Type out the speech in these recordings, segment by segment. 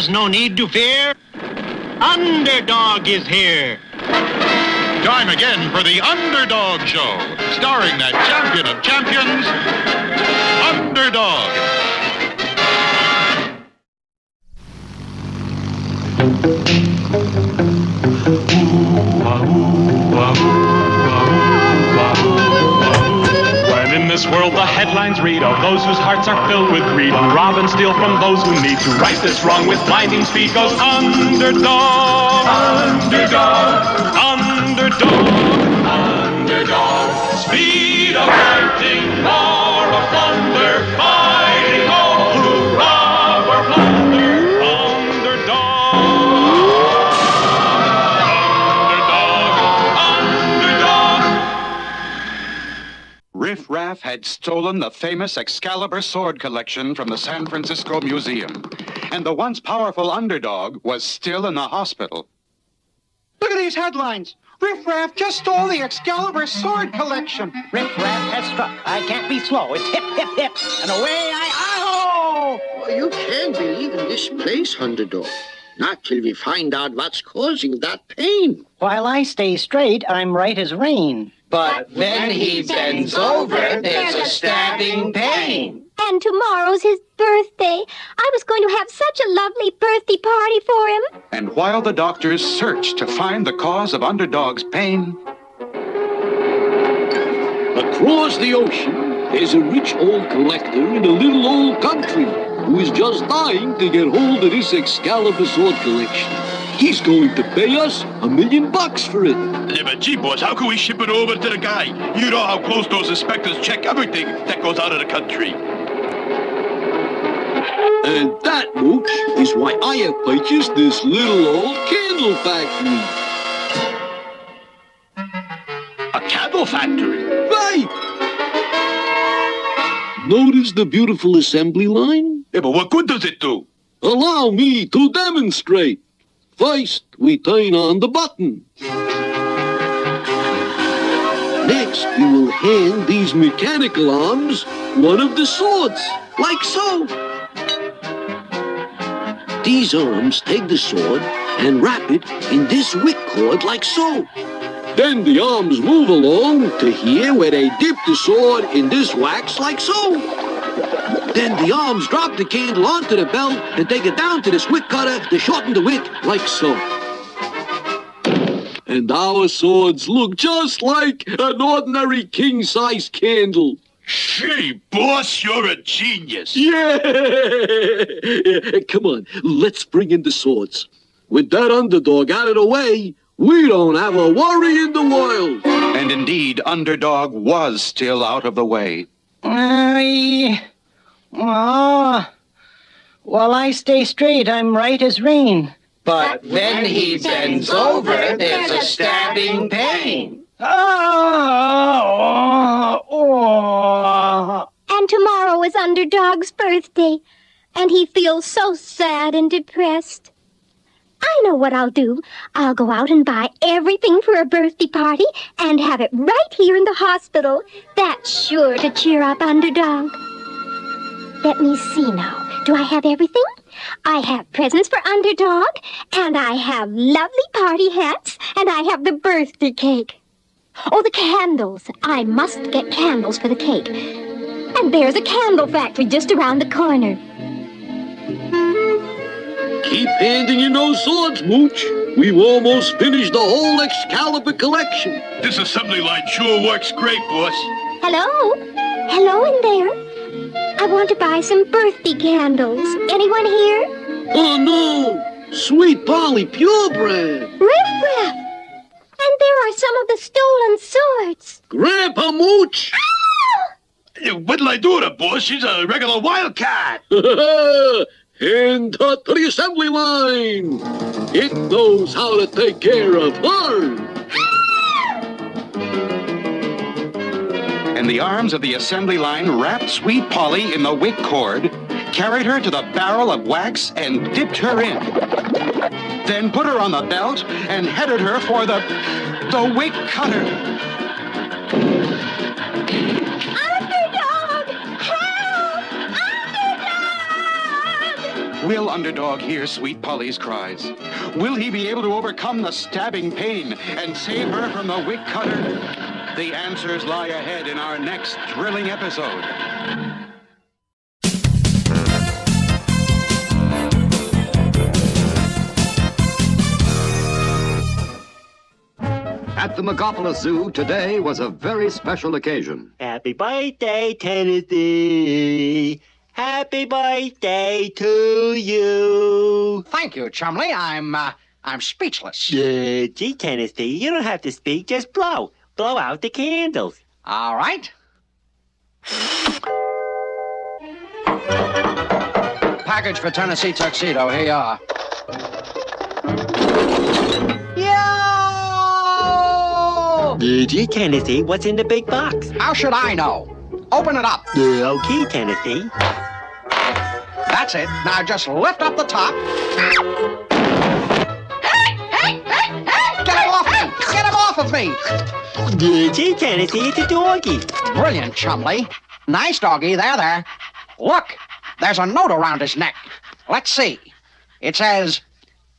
is no need to fear. Underdog is here. Time again for the Underdog Show, starring that champion of champions, Underdog. When in this world the headlines read of those whose hearts are filled with greed, who rob and steal from those who need to right this wrong with blinding speed, goes Underdog, Underdog, Underdog, Underdog. Speed of lightning, roar of thunder, fighting all who rob or plunder. Underdog, Underdog, Underdog. Riff Raff had stolen the famous Excalibur sword collection from the San Francisco Museum, and the once powerful Underdog was still in the hospital. Look at these headlines. Riff Raff just stole the Excalibur sword collection. Riff Raff has struck. I can't be slow. It's hip, hip, hip. And away I... Well, you can't believe in this place, Underdog. Not till we find out what's causing that pain. While I stay straight, I'm right as rain. But when he bends over, there's a stabbing pain. And tomorrow's his birthday. I was going to have such a lovely birthday party for him. And while the doctors searched to find the cause of Underdog's pain, Across the ocean, there's a rich old collector in a little old country who is just dying to get hold of this Excalibur sword collection. He's going to pay us $1 million for it. Yeah, but gee, boss, how can we ship it over to the guy? You know how close those inspectors check everything that goes out of the country. And that, Mooch, is why I have purchased this little old candle factory. A candle factory? Right! Notice the beautiful assembly line? Yeah, but what good does it do? Allow me to demonstrate. First, we turn on the button. Next, we will hand these mechanical arms one of the swords, like so. These arms take the sword and wrap it in this wick cord, like so. Then the arms move along to here where they dip the sword in this wax, like so. Then the arms drop the candle onto the belt and take it down to this wick cutter to shorten the wick, like so. And our swords look just like an ordinary king-size candle. Gee, boss, you're a genius. Yeah! Come on, let's bring in the swords. With that Underdog out of the way, we don't have a worry in the world. and indeed Underdog was still out of the way. While I stay straight, I'm right as rain. But when he bends over, there's a stabbing pain. And tomorrow is Underdog's birthday, and he feels so sad and depressed. I know what I'll do. I'll go out and buy everything for a birthday party and have it right here in the hospital. That's sure to cheer up Underdog. Let me see now. Do I have everything? I have presents for Underdog, and I have lovely party hats, and I have the birthday cake. Oh, the candles. I must get candles for the cake. And there's a candle factory just around the corner. Keep handing in those swords, Mooch. We've almost finished the whole Excalibur collection. This assembly line sure works great, boss. Hello? Hello in there? I want to buy some birthday candles. Anyone here? Oh, no! Sweet Polly Purebred! Riff Raff! And there are some of the stolen swords. Grandpa Mooch! What'll I do with her, boss? She's a regular wildcat. Hand her to the assembly line. It knows how to take care of her. And the arms of the assembly line wrapped Sweet Polly in the wick cord, carried her to the barrel of wax, and dipped her in. Then put her on the belt and headed her for the wick cutter. Underdog! Help! Underdog! Will Underdog hear Sweet Polly's cries? Will he be able to overcome the stabbing pain and save her from the wick cutter? The answers lie ahead in our next thrilling episode. At the Megapolis Zoo, today was a very special occasion. Happy birthday, Tennessee. Happy birthday to you. Thank you, Chumley. I'm speechless. Gee, Tennessee, you don't have to speak. Just blow. Blow out the candles. All right. Package for Tennessee Tuxedo. Here you are. Gee, Tennessee, what's in the big box? How should I know? Open it up. Okay, Tennessee. That's it. Now just lift up the top. Hey! Get him off me! Get him off of me! Gee, Tennessee, it's a doggy. Brilliant, Chumley. Nice doggy. There. Look, there's a note around his neck. Let's see. It says,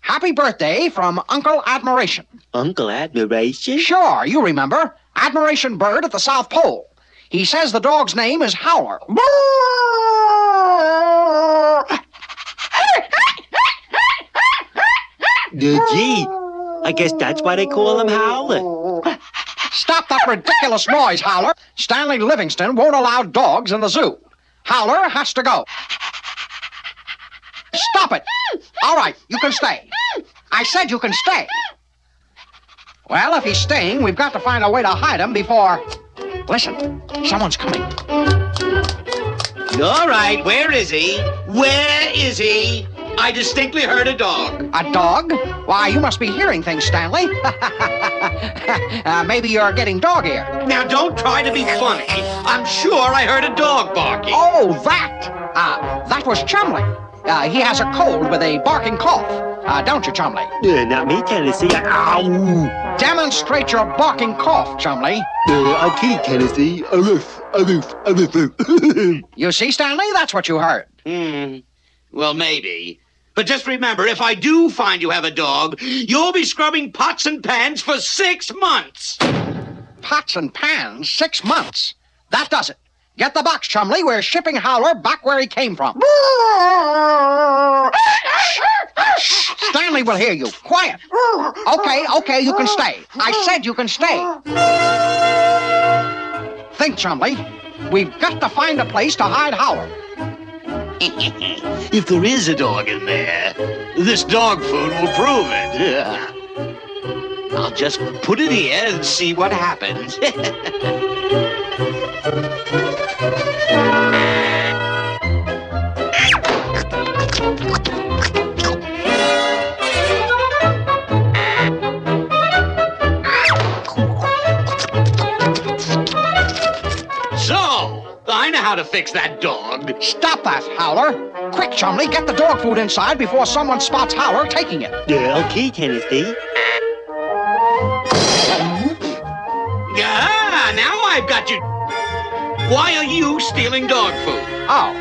"Happy birthday from Uncle Admiration." Uncle Admiration? Sure, you remember. Admiration bird at the South Pole. He says the dog's name is Howler. Gee, I guess that's why they call him Howler. Stop that ridiculous noise, Howler. Stanley Livingston won't allow dogs in the zoo. Howler has to go. Stop it. All right, you can stay. I said you can stay. Well, if he's staying, we've got to find a way to hide him before... Listen, someone's coming. All right, where is he? Where is he? I distinctly heard a dog. A dog? Why, you must be hearing things, Stanley. Maybe you're getting dog ear. Now, don't try to be funny. I'm sure I heard a dog barking. Oh, that! That was Chumley. He has a cold with a barking cough. Don't you, Chumley? Not me, Tennessee. Ow! Demonstrate your barking cough, Chumley. Okay, Tennessee. You see, Stanley? That's what you heard. Well, maybe. But just remember, if I do find you have a dog, you'll be scrubbing pots and pans for 6 months. Pots and pans? 6 months? That does it. Get the box, Chumley. We're shipping Howler back where he came from. Shh. Stanley will hear you. Quiet. Okay, you can stay. I said you can stay. Think, Chumley. We've got to find a place to hide Howler. If there is a dog in there, this dog food will prove it. I'll just put it here and see what happens. So, I know how to fix that dog. Stop that, Howler. Quick, Chumley, get the dog food inside before someone spots Howler taking it. Okay, Tennessee. Now I've got you. Why are you stealing dog food? Oh,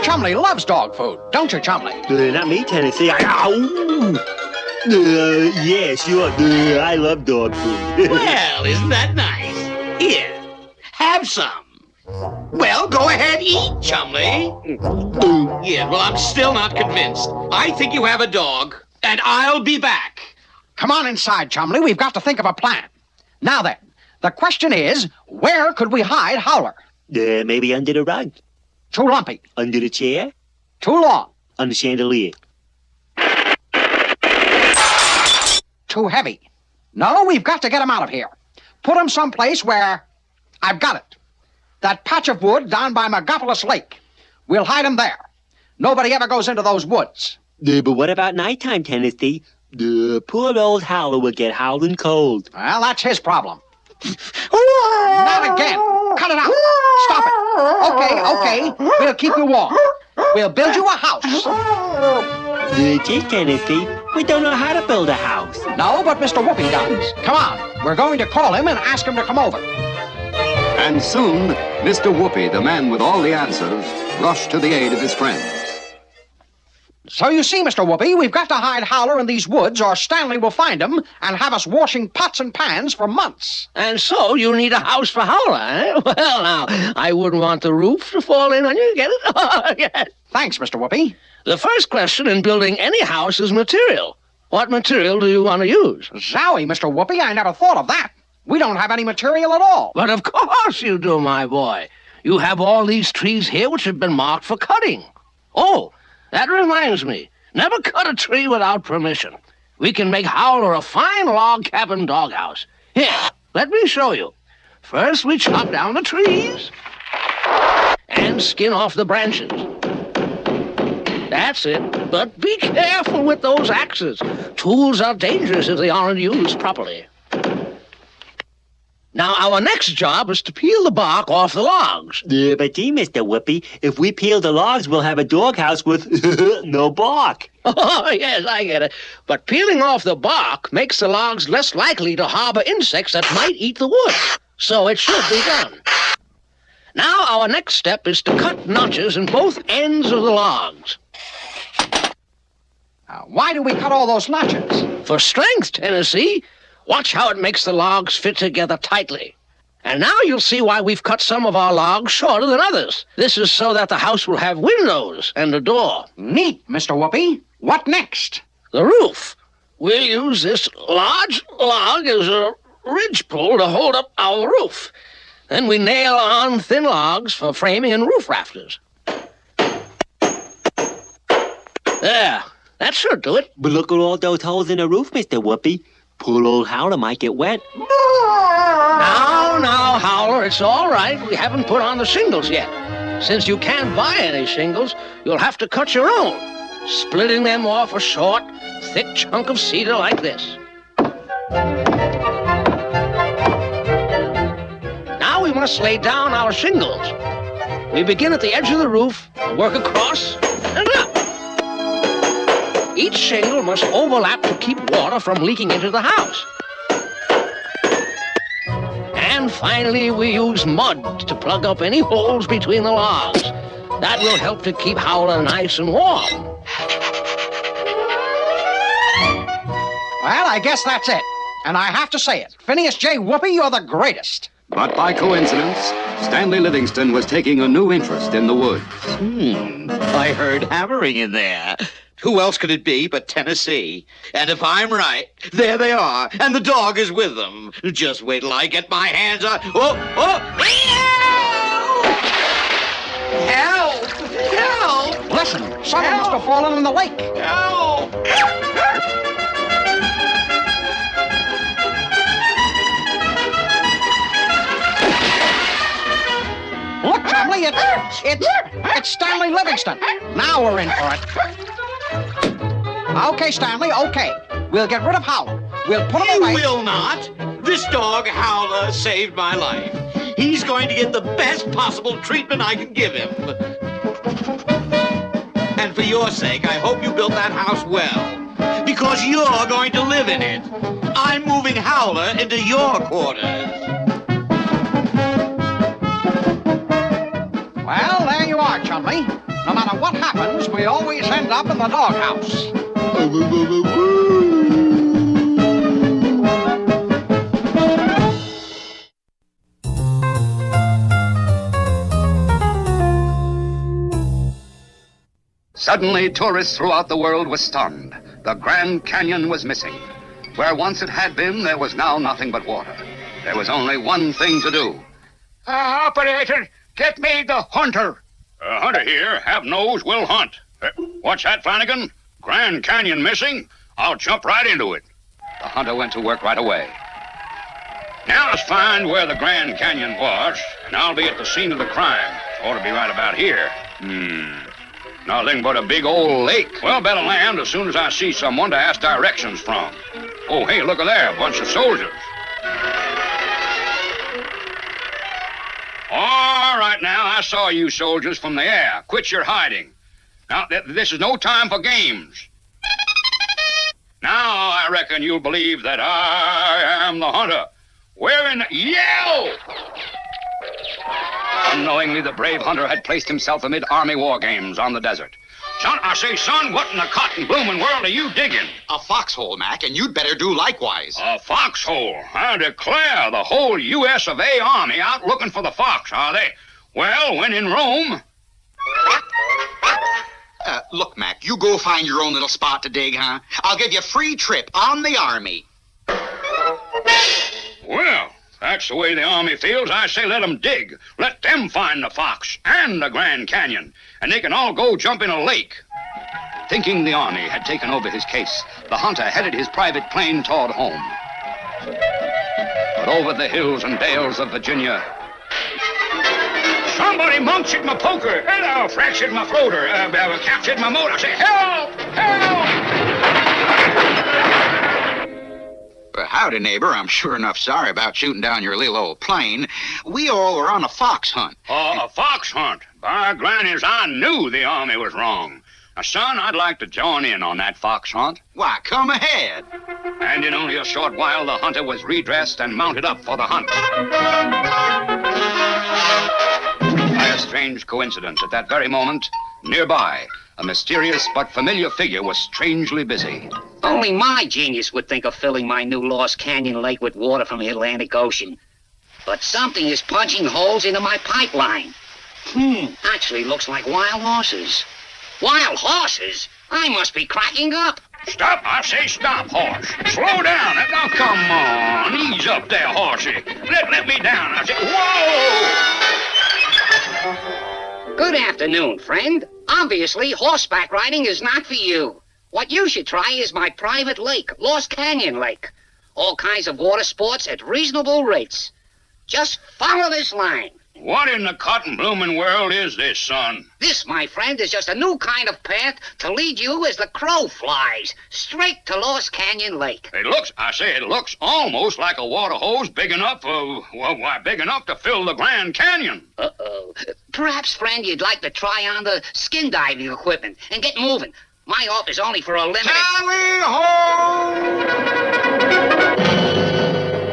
Chumley loves dog food, don't you, Chumley? Not me, Tennessee. Ow! Yeah, sure. I love dog food. Well, isn't that nice? Here, have some. Well, go ahead, eat, Chumley. Yeah, well, I'm still not convinced. I think you have a dog, and I'll be back. Come on inside, Chumley. We've got to think of a plan. Now then, the question is, where could we hide Howler? Maybe under the rug. Too lumpy. Under the chair. Too long. On the chandelier. Too heavy. No, we've got to get him out of here. Put him someplace where... I've got it. That patch of wood down by Megapolis Lake. We'll hide him there. Nobody ever goes into those woods. But what about nighttime, Tennessee? Poor old Howler will get howling cold. Well, that's his problem. Not again. Cut it out. Stop it. Okay. We'll keep you warm. We'll build you a house. Gee, Tennessee, we don't know how to build a house. No, but Mr. Whoopi does. Come on. We're going to call him and ask him to come over. And soon, Mr. Whoopi, the man with all the answers, rushed to the aid of his friends. So you see, Mr. Whoopi, we've got to hide Howler in these woods or Stanley will find him and have us washing pots and pans for months. And so you need a house for Howler, eh? Well, now, I wouldn't want the roof to fall in on you, get it? Oh, yes. Thanks, Mr. Whoopi. The first question in building any house is material. What material do you want to use? Zowie, Mr. Whoopi, I never thought of that. We don't have any material at all. But of course you do, my boy. You have all these trees here which have been marked for cutting. Oh, that reminds me. Never cut a tree without permission. We can make Howler a fine log cabin doghouse. Here, let me show you. First, we chop down the trees and skin off the branches. That's it. But be careful with those axes. Tools are dangerous if they aren't used properly. Now, our next job is to peel the bark off the logs. But gee, Mr. Whoopi, if we peel the logs, we'll have a doghouse with no bark. Oh, yes, I get it. But peeling off the bark makes the logs less likely to harbor insects that might eat the wood. So it should be done. Now, our next step is to cut notches in both ends of the logs. Why do we cut all those notches? For strength, Tennessee. Watch how it makes the logs fit together tightly. And now you'll see why we've cut some of our logs shorter than others. This is so that the house will have windows and a door. Neat, Mr. Whoopi. What next? The roof. We'll use this large log as a ridgepole to hold up our roof. Then we nail on thin logs for framing and roof rafters. There. That should do it. But look at all those holes in the roof, Mr. Whoopi. Poor old Howler might get wet. Now, Howler, it's all right. We haven't put on the shingles yet. Since you can't buy any shingles, you'll have to cut your own, splitting them off a short, thick chunk of cedar like this. Now we must lay down our shingles. We begin at the edge of the roof, work across, and up. Each shingle must overlap to keep water from leaking into the house. And finally, we use mud to plug up any holes between the logs. That will help to keep Howler nice and warm. Well, I guess that's it. And I have to say it. Phineas J. Whoopi, you're the greatest. But by coincidence, Stanley Livingston was taking a new interest in the woods. I heard hammering in there. Who else could it be but Tennessee? And if I'm right, there they are, and the dog is with them. Just wait till I get my hands on... Oh! Help! Help! Listen, someone must have fallen in the lake. Help! Look, Chumley, it's Stanley Livingston. Now we're in for it. Okay, Stanley, okay. We'll get rid of Howler. We'll put him away. You will not. This dog, Howler, saved my life. He's going to get the best possible treatment I can give him. And for your sake, I hope you built that house well. Because you're going to live in it. I'm moving Howler into your quarters. Well, there you are, Chumley. No matter what happens, we always end up in the doghouse. Suddenly, tourists throughout the world were stunned. The Grand Canyon was missing. Where once it had been, there was now nothing but water. There was only one thing to do. Operator, get me the hunter. Hunter here. Have nose, will hunt. What's that, Flanagan? Grand Canyon missing? I'll jump right into it. The hunter went to work right away. Now let's find where the Grand Canyon was, and I'll be at the scene of the crime. Ought to be right about here. Nothing but a big old lake. Well, better land as soon as I see someone to ask directions from. Oh, hey, look at there, a bunch of soldiers. All right, now, I saw you soldiers from the air. Quit your hiding. Now, this is no time for games. Now, I reckon you'll believe that I am the hunter. Where in the... Yell! Unknowingly, the brave hunter had placed himself amid army war games on the desert. Son, I say, son, what in the cotton bloomin' world are you digging? A foxhole, Mac, and you'd better do likewise. A foxhole? I declare, the whole U.S. of A. Army out looking for the fox, are they? Well, when in Rome... Look, Mac, you go find your own little spot to dig, huh? I'll give you a free trip on the Army. Well, that's the way the Army feels. I say let them dig. Let them find the fox and the Grand Canyon, and they can all go jump in a lake. Thinking the Army had taken over his case, the hunter headed his private plane toward home. But over the hills and dales of Virginia... Somebody munched my poker. Hello, fractured my floater. Captured my motor. I say, help! Help! Howdy, neighbor. I'm sure enough sorry about shooting down your little old plane. We all were on a fox hunt. A fox hunt? By grannies, I knew the Army was wrong. Now, son, I'd like to join in on that fox hunt. Why, come ahead. And in only a short while, the hunter was redressed and mounted up for the hunt. By a strange coincidence, at that very moment, nearby, a mysterious but familiar figure was strangely busy. Only my genius would think of filling my new Lost Canyon lake with water from the Atlantic Ocean. But something is punching holes into my pipeline. Actually looks like wild horses. Wild horses? I must be cracking up. Stop, I say stop, horse. Slow down. Now, come on. Ease up there, horsey. Let me down. I say, whoa! Good afternoon, friend. Obviously, horseback riding is not for you. What you should try is my private lake, Lost Canyon Lake. All kinds of water sports at reasonable rates. Just follow this line. What in the cotton bloomin' world is this, son? This, my friend, is just a new kind of path to lead you as the crow flies, straight to Lost Canyon Lake. It looks almost like a water hose big enough big enough to fill the Grand Canyon. Uh-oh. Perhaps, friend, you'd like to try on the skin diving equipment and get moving. My off is only for a limited... Tally ho!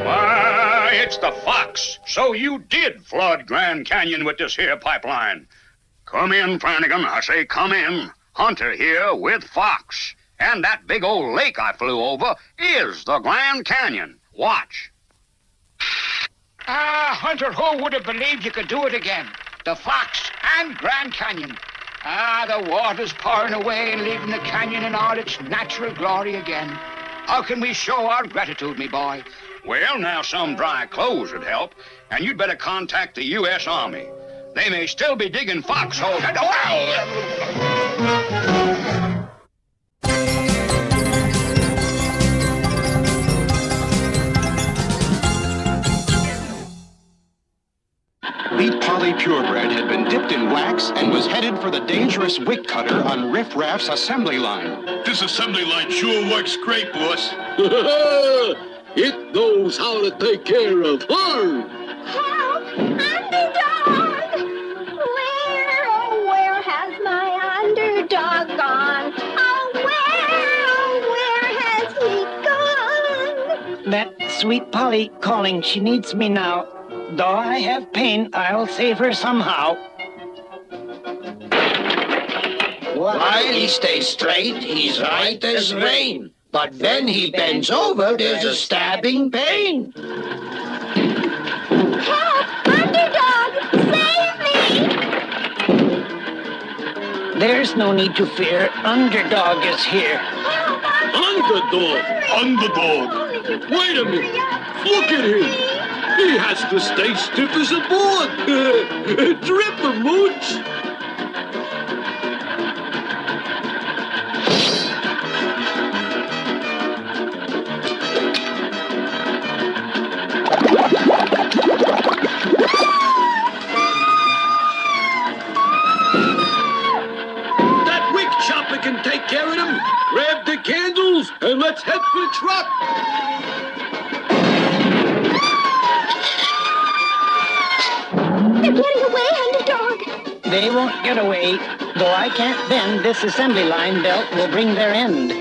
Why, it's the fox. So you did flood Grand Canyon with this here pipeline. Come in, Flanagan. I say come in. Hunter here with fox. And that big old lake I flew over is the Grand Canyon. Watch. Hunter, who would have believed you could do it again? The fox and Grand Canyon. The water's pouring away, leaving the canyon in all its natural glory again. How can we show our gratitude, me boy? Well, now some dry clothes would help, and you'd better contact the U.S. Army. They may still be digging foxholes. Sweet Polly Purebred had been dipped in wax and was headed for the dangerous wick cutter on Riff Raff's assembly line. This assembly line sure works great, boss. It knows how to take care of her. Help! Underdog! Where has my underdog gone? Where has he gone? That sweet Polly calling. She needs me now. Though I have pain, I'll save her somehow. While he stays straight, he's right as rain. But when he bends over, there's a stabbing pain. Help! Underdog! Save me! There's no need to fear. Underdog is here. Underdog! Underdog! Wait a minute! Look at him! He has to stay stiff as a board! Drip a mooch! That wick chopper can take care of him! Grab the candles and let's head for the truck! They're getting away, Underdog! They won't get away. Though I can't bend, this assembly line belt will bring their end.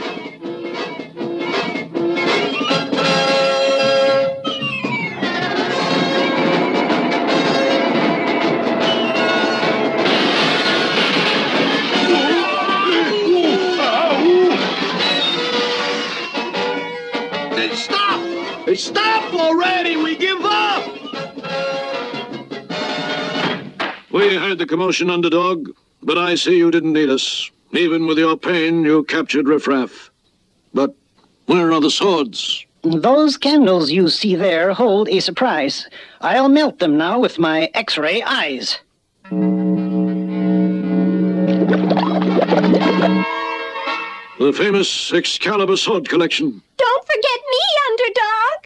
Stop already! We give up! We heard the commotion, Underdog, but I see you didn't need us. Even with your pain, you captured Riff Raff. But where are the swords? Those candles you see there hold a surprise. I'll melt them now with my X-ray eyes. The famous Excalibur sword collection. Don't forget me, Underdog.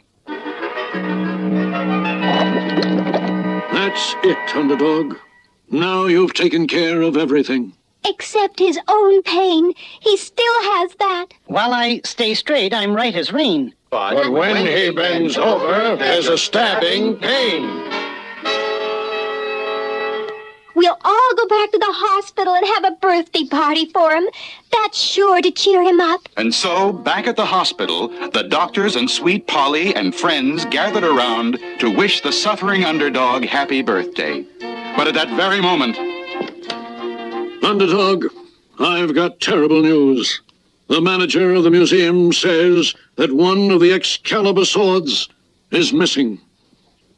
That's it, Underdog. Now you've taken care of everything. Except his own pain. He still has that. While I stay straight, I'm right as rain. But when he bends over, there's a stabbing pain. We'll all go back to the hospital and have a birthday party for him. That's sure to cheer him up. And so, back at the hospital, the doctors and Sweet Polly and friends gathered around to wish the suffering Underdog happy birthday. But at that very moment... Underdog, I've got terrible news. The manager of the museum says that one of the Excalibur swords is missing.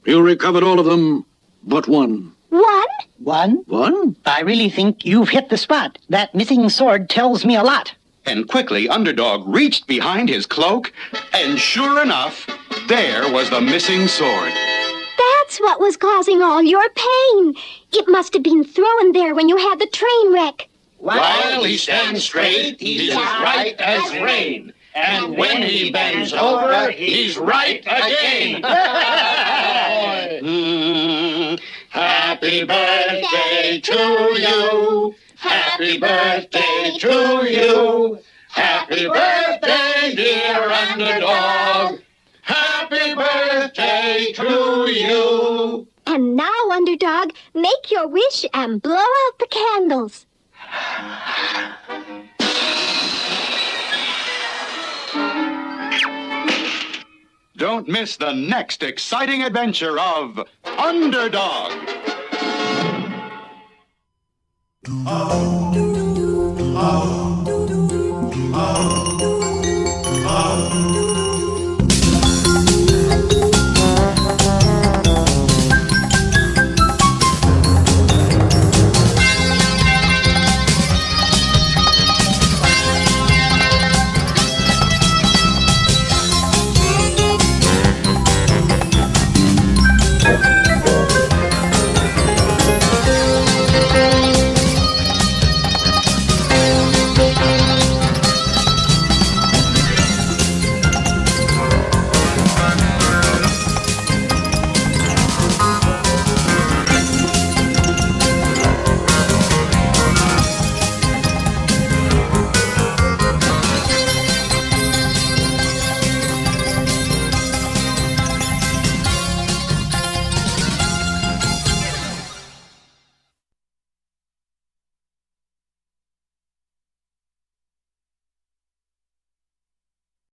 You recovered all of them, but one. One? One? One? I really think you've hit the spot. That missing sword tells me a lot. And quickly, Underdog reached behind his cloak, and sure enough, there was the missing sword. That's what was causing all your pain. It must have been thrown there when you had the train wreck. While he stands straight, he's as right as rain. And when he bends over, he's right again. Happy birthday to you. Happy birthday to you. Happy birthday, dear Underdog. Happy birthday to you. And now, Underdog, make your wish and blow out the candles. Don't miss the next exciting adventure of Underdog.